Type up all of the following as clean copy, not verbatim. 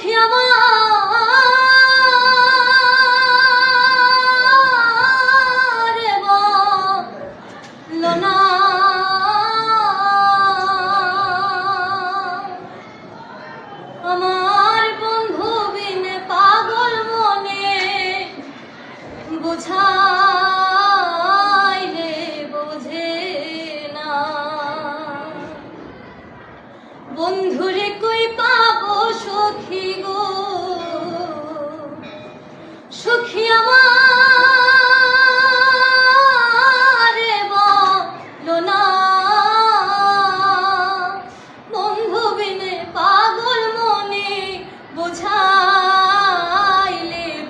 সখী আমার বলো না আমার বন্ধু বিনে পাগল মনে বুঝাইলে বোঝে না। বন্ধুরে কই পাবো সখী গো, সখী আমার বলো না বন্ধু বিনে পাগল মনে বুঝাইলে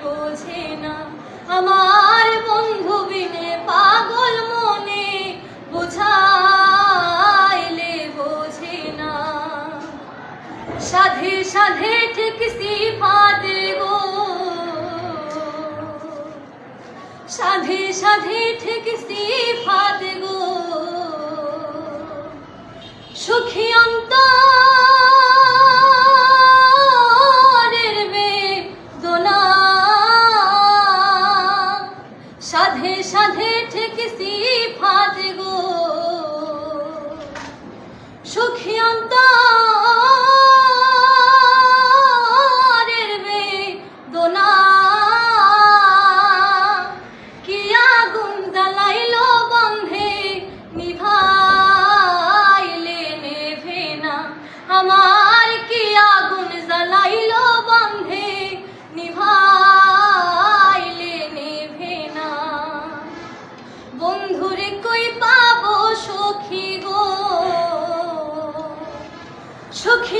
বোঝে না। আমার বন্ধু বিনে পাগল মনে বুঝাইলে বোঝে না। সাধে সাধে ঠেকছি ফাঁদে গো, সাধে সাধে ঠেকছি ফাঁদে গো, সুখী অন্তরের বেদনা। সাধে সাধে ঠেকছি ফাঁদে গো, সুখী অন্তরের বেদনা। কি আগুন জ্বালাইলো বন্ধে নিভাইলে নেভে না। আমার কি আগুন জ্বালাইলো বন্ধে নিভাইলে নেভে না। বন্ধুরে কই পাবো সখী গো, সখী